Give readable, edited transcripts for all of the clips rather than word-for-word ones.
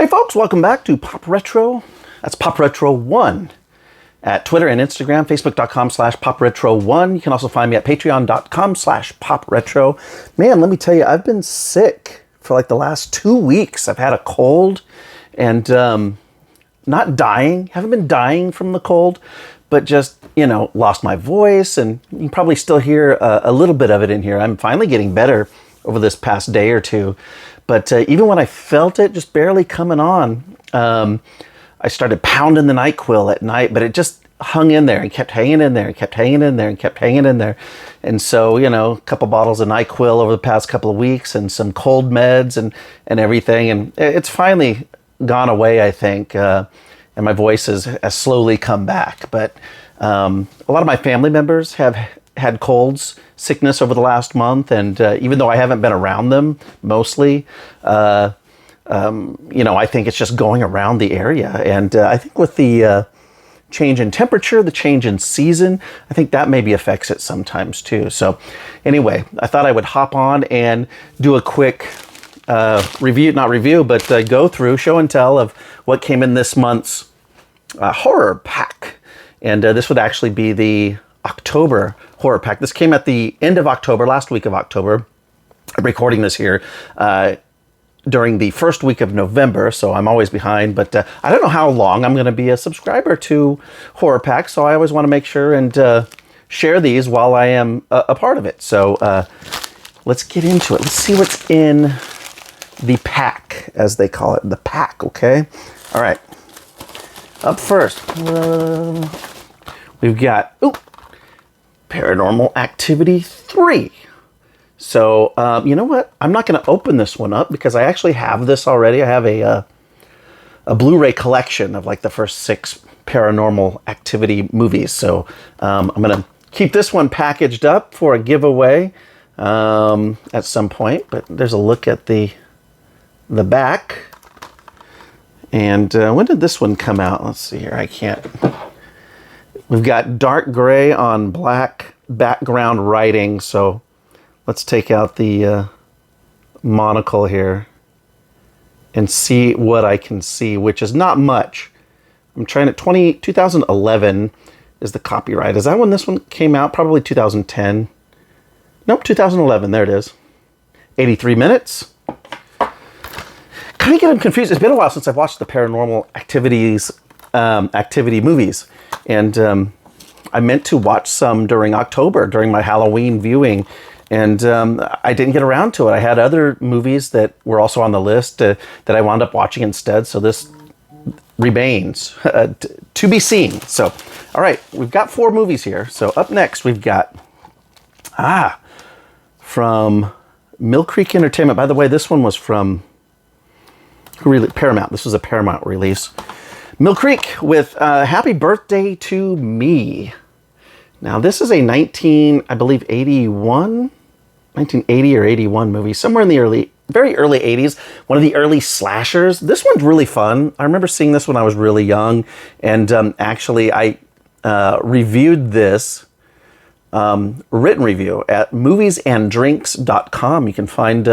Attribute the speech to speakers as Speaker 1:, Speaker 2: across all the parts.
Speaker 1: Hey folks, welcome back to Pop Retro. That's Pop Retro 1 at Twitter and Instagram, facebook.com/PopRetro1. You can also find me at patreon.com/PopRetro. Man, let me tell you, I've been sick for like the last 2 weeks. I've had a cold and not dying, haven't been dying from the cold, but just, lost my voice, and you can probably still hear a little bit of it in here. I'm finally getting better over this past day or two. But even when I felt it just barely coming on, I started pounding the NyQuil at night, but it just hung in there and kept hanging in there and kept hanging in there and kept hanging in there. And so, a couple bottles of NyQuil over the past couple of weeks and some cold meds and everything. And it's finally gone away, I think. And my voice has slowly come back. But a lot of my family members have had colds, sickness over the last month, and even though I haven't been around them mostly, I think it's just going around the area. And I think with the change in temperature, the change in season, I think that maybe affects it sometimes too. So anyway, I thought I would hop on and do a quick go through, show and tell of what came in this month's horror pack. And this would actually be the October horror pack. This came at the end of October, last week of October. I'm recording this here during the first week of November, so I'm always behind, but I don't know how long I'm going to be a subscriber to HorrorPack, so I always want to make sure and share these while I am a part of it. So let's get into it. Let's see what's in the pack, as they call it, the pack, okay? All right. Up first, we've got Paranormal Activity 3. So, you know what? I'm not going to open this one up because I actually have this already. I have a Blu-ray collection of like the first 6 Paranormal Activity movies. So, I'm going to keep this one packaged up for a giveaway at some point. But there's a look at the back. And when did this one come out? Let's see here. We've got dark gray on black background writing. So let's take out the monocle here and see what I can see, which is not much. I'm trying to 2011 is the copyright. Is that when this one came out? Probably 2010. Nope, 2011. There it is. 83 minutes. Kind of getting confused. It's been a while since I've watched the Paranormal Activity movies. And I meant to watch some during October, during my Halloween viewing. And I didn't get around to it. I had other movies that were also on the list that I wound up watching instead. So this remains to be seen. So, all right, we've got 4 movies here. So up next, we've got, from Mill Creek Entertainment. By the way, this one was from Paramount. This was a Paramount release. Mill Creek with Happy Birthday to Me. Now, this is a 1980 or 81 movie, somewhere in the very early 80s, one of the early slashers. This one's really fun. I remember seeing this when I was really young, and actually I reviewed this, written review at moviesanddrinks.com. You can find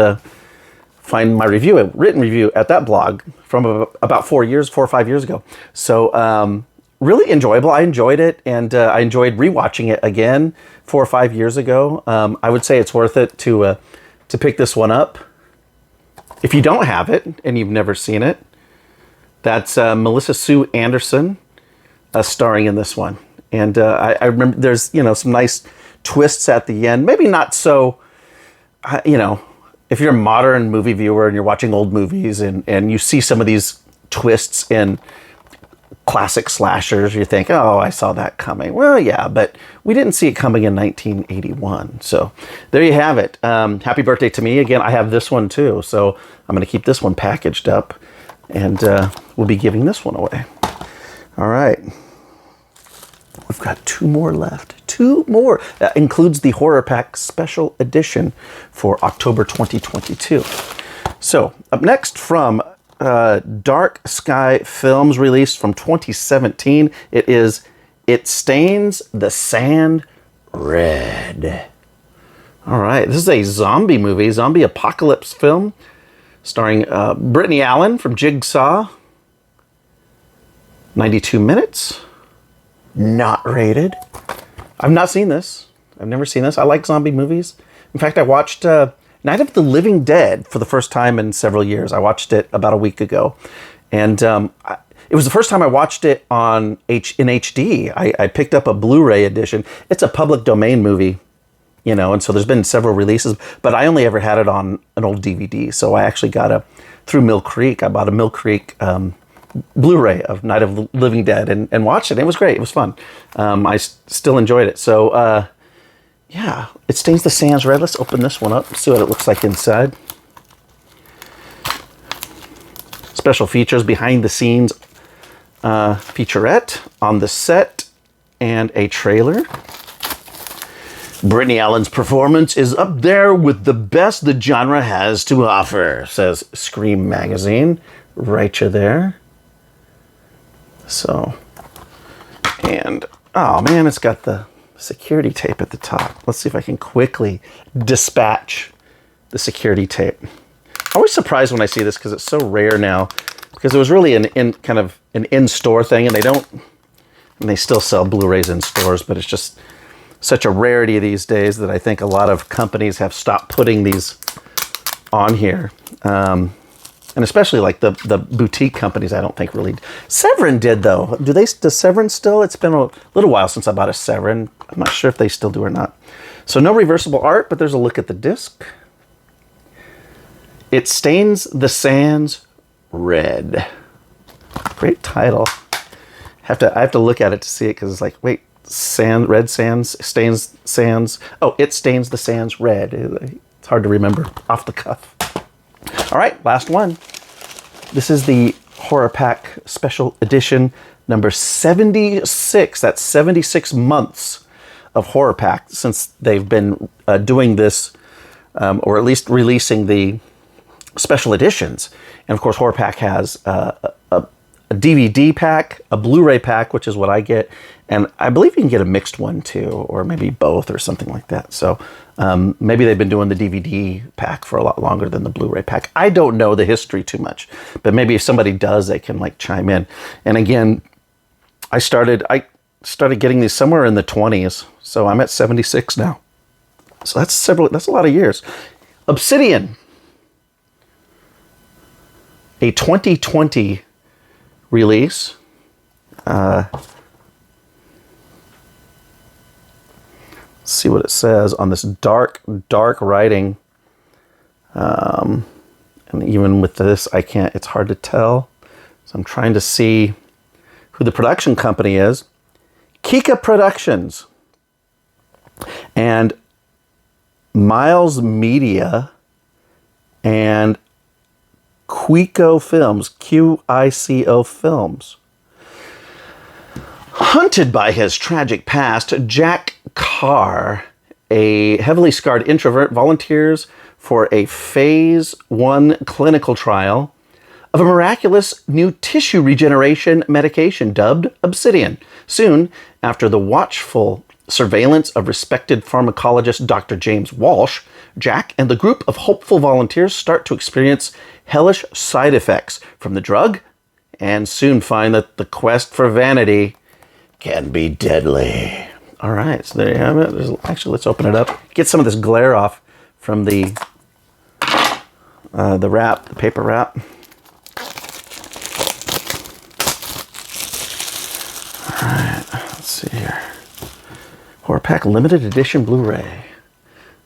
Speaker 1: my review, a written review at that blog from about 4 or 5 years ago. So really enjoyable. I enjoyed it, and I enjoyed rewatching it again 4 or 5 years ago. I would say it's worth it to pick this one up. If you don't have it and you've never seen it, that's Melissa Sue Anderson starring in this one. And I remember there's some nice twists at the end. Maybe not so, if you're a modern movie viewer and you're watching old movies and you see some of these twists in classic slashers, you think, oh, I saw that coming. Well, yeah, but we didn't see it coming in 1981. So there you have it. Happy Birthday to Me. Again, I have this one too. So I'm going to keep this one packaged up, and we'll be giving this one away. All right. We've got 2 more left. 2 more. That includes the HorrorPack Special Edition for October 2022. So, up next from Dark Sky Films, released from 2017, it is It Stains the Sand Red. All right, this is a zombie movie, zombie apocalypse film starring Brittany Allen from Jigsaw. 92 minutes. Not rated. I've not seen this. I've never seen this. I like zombie movies. In fact, I watched Night of the Living Dead for the first time in several years. I watched it about a week ago. And it was the first time I watched it in HD. I picked up a Blu-ray edition. It's a public domain movie, you know, and so there's been several releases, but I only ever had it on an old DVD. So I actually got through Mill Creek, I bought a Mill Creek Blu-ray of Night of the Living Dead and watched it. It was great. It was fun. I still enjoyed it. So, yeah, It Stains the Sands Red. Let's open this one up, see what it looks like inside. Special features, behind the scenes featurette, on the set, and a trailer. Brittany Allen's performance is up there with the best the genre has to offer, says Scream Magazine. Right you there. So, and, oh man, it's got the security tape at the top. Let's see if I can quickly dispatch the security tape. I'm always surprised when I see this because it's so rare now, because it was really an in-store thing, and they still sell Blu-rays in stores, but it's just such a rarity these days that I think a lot of companies have stopped putting these on here. And especially like the boutique companies, I don't think really. Severin did though. Does Severin still? It's been a little while since I bought a Severin. I'm not sure if they still do or not. So no reversible art, but there's a look at the disc. It Stains the Sands Red. Great title. I have to look at it to see it because it's like, wait, red sands, stains sands. Oh, It Stains the Sands Red. It's hard to remember off the cuff. All right, last one. This is the HorrorPack Special Edition number 76. That's 76 months of HorrorPack since they've been doing this, or at least releasing the special editions. And of course, HorrorPack has a DVD pack, a Blu-ray pack, which is what I get, and I believe you can get a mixed one too, or maybe both or something like that. So maybe they've been doing the DVD pack for a lot longer than the Blu-ray pack. I don't know the history too much, but maybe if somebody does, they can like chime in. And again, I started getting these somewhere in the 20s, so I'm at 76 now. So that's a lot of years. Obsidian, a 2020 release. Let's see what it says on this dark writing. And even with this, it's hard to tell. So I'm trying to see who the production company is. Kika Productions and Miles Media and Quico Films, Quico Films. Hunted by his tragic past, Jack Carr, a heavily scarred introvert, volunteers for a phase 1 clinical trial of a miraculous new tissue regeneration medication dubbed Obsidian. Soon after the watchful surveillance of respected pharmacologist Dr. James Walsh, Jack and the group of hopeful volunteers start to experience hellish side effects from the drug and soon find that the quest for vanity can be deadly. All right, so there you have it. Actually, let's open it up. Get some of this glare off from the wrap, the paper wrap. All right, let's see here. HorrorPack Limited Edition Blu-ray.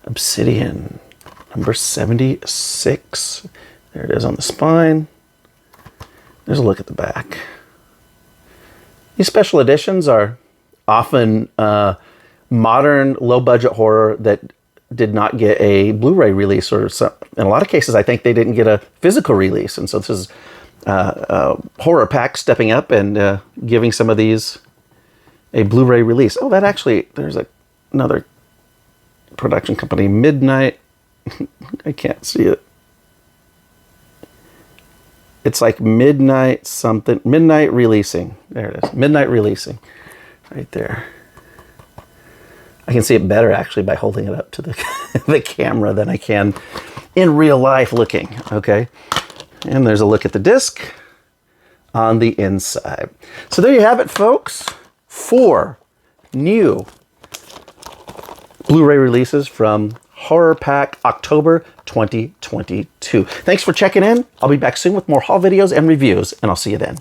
Speaker 1: Obsidian, number 76. There it is on the spine. There's a look at the back. These special editions are often modern, low-budget horror that did not get a Blu-ray release, or some, in a lot of cases, I think they didn't get a physical release. And so this is HorrorPack stepping up and giving some of these a Blu-ray release. Oh, that actually, there's another production company, Midnight. I can't see it. It's like Midnight something. Midnight Releasing. There it is. Midnight Releasing. Right there. I can see it better actually by holding it up to the camera than I can in real life looking, okay? And there's a look at the disc on the inside. So there you have it, folks. 4 new Blu-ray releases from HorrorPack October 2022. Thanks for checking in. I'll be back soon with more haul videos and reviews, and I'll see you then.